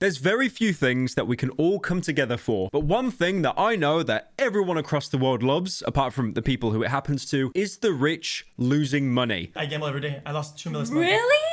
There's very few things that we can all come together for, but one thing that I know that everyone across the world loves, apart from the people who it happens to, is the rich losing money. I gamble every day. I lost 2 million this month. Really?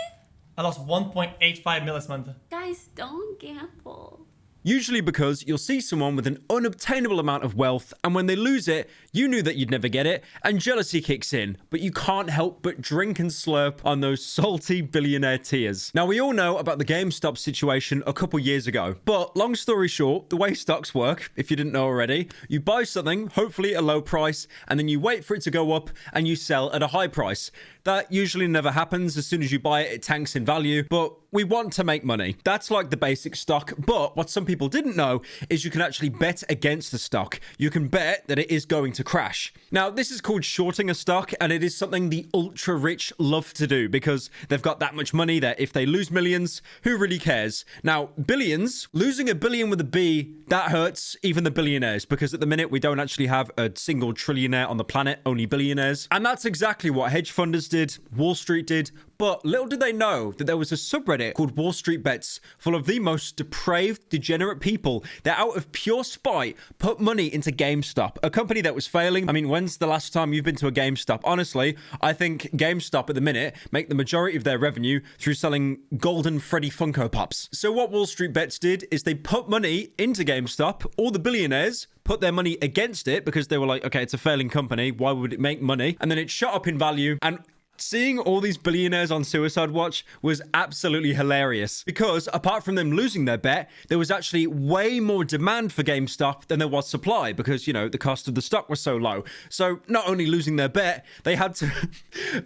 I lost 1.85 million this month. Guys, don't gamble. Usually because you'll see someone with an unobtainable amount of wealth, and when they lose it, you knew that you'd never get it, and jealousy kicks in, but you can't help but drink and slurp on those salty billionaire tears. Now, we all know about the GameStop situation a couple years ago, but long story short, the way stocks work, if you didn't know already, you buy something, hopefully at a low price, and then you wait for it to go up, and you sell at a high price. That usually never happens. As soon as you buy it, it tanks in value, but we want to make money. That's like the basic stock, but what some people didn't know is you can actually bet against the stock. You can bet that it is going to crash. Now, this is called shorting a stock, and it is something the ultra rich love to do because they've got that much money that if they lose millions, who really cares? Now, billions, losing a billion with a B, that hurts even the billionaires because at the minute we don't actually have a single trillionaire on the planet, only billionaires. And that's exactly what hedge funders did, Wall Street did, but little did they know that there was a subreddit called Wall Street Bets full of the most depraved, degenerate people that out of pure spite put money into GameStop, a company that was failing. I mean, when's the last time you've been to a GameStop? Honestly, I think GameStop at the minute make the majority of their revenue through selling golden Freddy Funko Pops. So what Wall Street Bets did is they put money into GameStop. All the billionaires put their money against it because they were like, okay, it's a failing company. Why would it make money? And then it shot up in value, and seeing all these billionaires on suicide watch was absolutely hilarious because apart from them losing their bet, there was actually way more demand for GameStop than there was supply because, you know, the cost of the stock was so low. So not only losing their bet, they had to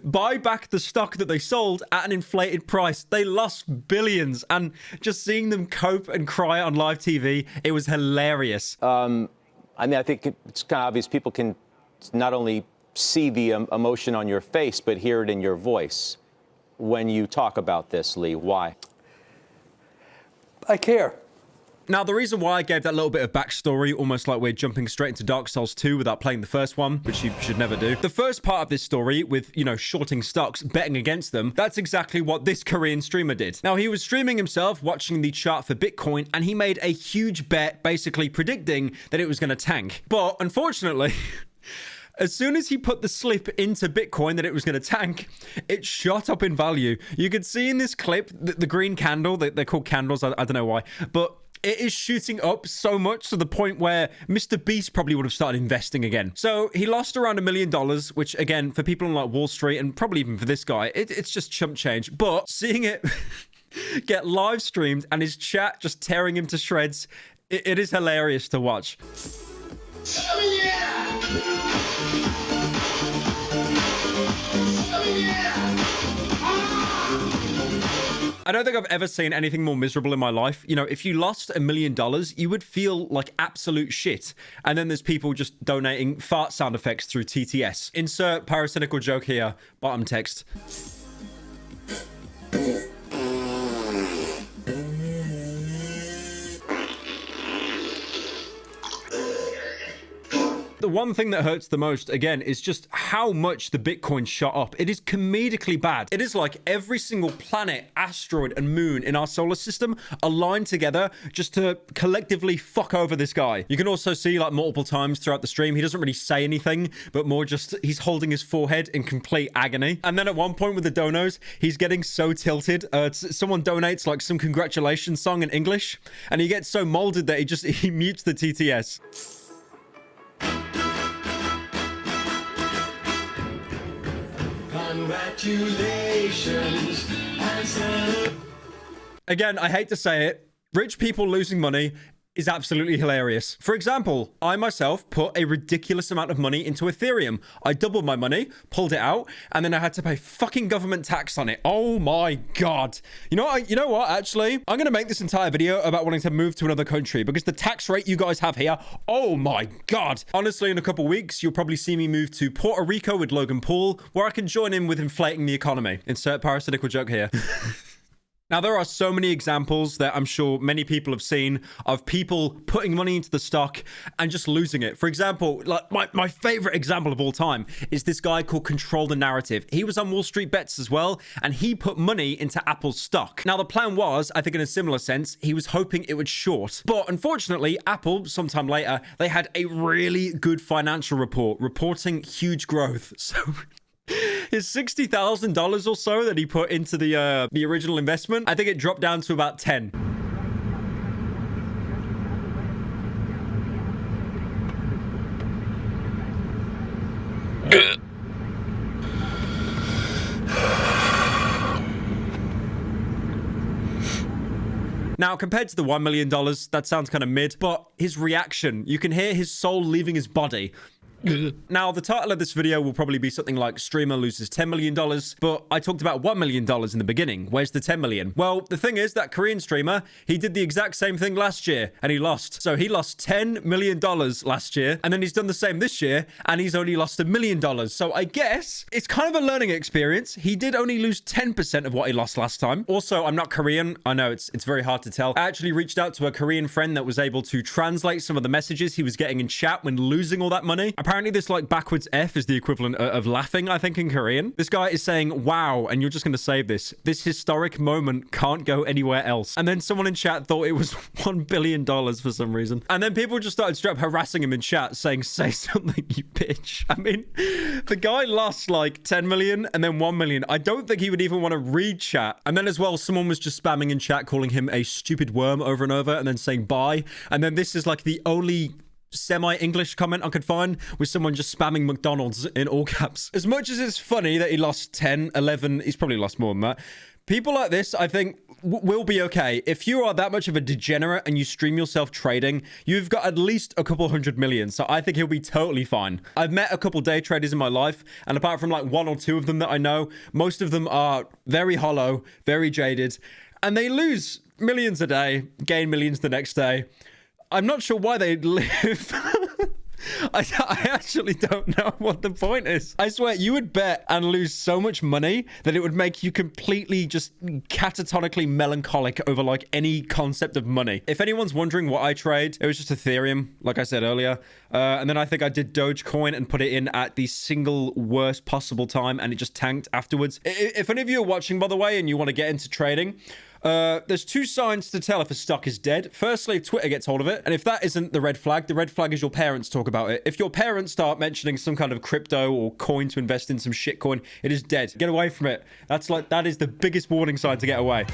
buy back the stock that they sold at an inflated price. They lost billions, and just seeing them cope and cry on live TV, it was hilarious. I mean, I think it's kind of obvious people can not only see the emotion on your face, but hear it in your voice when you talk about this, Lee. Why? I care. Now, the reason why I gave that little bit of backstory, almost like we're jumping straight into Dark Souls 2 without playing the first one, which you should never do. The first part of this story with, you know, shorting stocks, betting against them, that's exactly what this Korean streamer did. Now, he was streaming himself, watching the chart for Bitcoin, and he made a huge bet, basically predicting that it was going to tank. But unfortunately, as soon as he put the slip into Bitcoin that it was going to tank, it shot up in value. You could see in this clip the green candle, they're called candles, I don't know why, but it is shooting up so much to the point where Mr. Beast probably would have started investing again. So he lost around $1 million, which again, for people on like Wall Street and probably even for this guy, it's just chump change. But seeing it get live streamed and his chat just tearing him to shreds, it is hilarious to watch. Oh, yeah! I don't think I've ever seen anything more miserable in my life. You know, if you lost $1 million, you would feel like absolute shit. And then there's people just donating fart sound effects through TTS. Insert parasitical joke here, bottom text. The one thing that hurts the most, again, is just how much the Bitcoin shot up. It is comedically bad. It is like every single planet, asteroid, and moon in our solar system aligned together just to collectively fuck over this guy. You can also see, like, multiple times throughout the stream, he doesn't really say anything, but more just he's holding his forehead in complete agony. And then at one point with the donos, he's getting so tilted. Someone donates, like, some congratulations song in English, and he gets so molded that he mutes the TTS. Congratulations. Again, I hate to say it, rich people losing money is absolutely hilarious. For example, I myself put a ridiculous amount of money into Ethereum. I doubled my money, pulled it out, and then I had to pay fucking government tax on it. Oh my God. You know what, actually? I'm going to make this entire video about wanting to move to another country because the tax rate you guys have here, oh my God. Honestly, in a couple weeks, you'll probably see me move to Puerto Rico with Logan Paul, where I can join in with inflating the economy. Insert parasitical joke here. Now, there are so many examples that I'm sure many people have seen of people putting money into the stock and just losing it. For example, like my favorite example of all time is this guy called Control the Narrative. He was on Wall Street Bets as well, and he put money into Apple's stock. Now, the plan was, I think in a similar sense, he was hoping it would short. But unfortunately, Apple, sometime later, they had a really good financial report reporting huge growth. So his $60,000 or so that he put into the original investment, I think it dropped down to about 10. Now, compared to the $1 million, that sounds kind of mid, but his reaction, you can hear his soul leaving his body. Now, the title of this video will probably be something like Streamer Loses $10 million, but I talked about $1 million in the beginning. Where's the 10 million? Well, the thing is that Korean streamer, he did the exact same thing last year and he lost. So he lost $10 million last year, and then he's done the same this year and he's only lost $1 million. So I guess it's kind of a learning experience. He did only lose 10% of what he lost last time. Also, I'm not Korean. I know it's very hard to tell. I actually reached out to a Korean friend that was able to translate some of the messages he was getting in chat when losing all that money. Apparently this like backwards F is the equivalent of laughing, I think, in Korean. This guy is saying, wow, and you're just going to save this. This historic moment can't go anywhere else. And then someone in chat thought it was $1 billion for some reason. And then people just started straight up harassing him in chat saying, say something, you bitch. I mean, the guy lost like 10 million and then 1 million. I don't think he would even want to read chat. And then as well, someone was just spamming in chat calling him a stupid worm over and over and then saying bye. And then this is like the only semi-English comment I could find with someone just spamming McDonald's in all caps. As much as it's funny that he lost 10, 11, he's probably lost more than that. People like this, I think, will be okay. If you are that much of a degenerate and you stream yourself trading, you've got at least a couple 100 million. So I think he'll be totally fine. I've met a couple day traders in my life, and apart from like 1 or 2 of them that I know, most of them are very hollow, very jaded, and they lose millions a day, gain millions the next day. I'm not sure why they live. I actually don't know what the point is. I swear, you would bet and lose so much money that it would make you completely just catatonically melancholic over like any concept of money. If anyone's wondering what I trade, it was just Ethereum, like I said earlier. And then I think I did Dogecoin and put it in at the single worst possible time and it just tanked afterwards. If any of you are watching, by the way, and you want to get into trading, there's 2 signs to tell if a stock is dead. Firstly, if Twitter gets hold of it. And if that isn't the red flag is your parents talk about it. If your parents start mentioning some kind of crypto or coin to invest in some shitcoin, it is dead. Get away from it. That is the biggest warning sign to get away.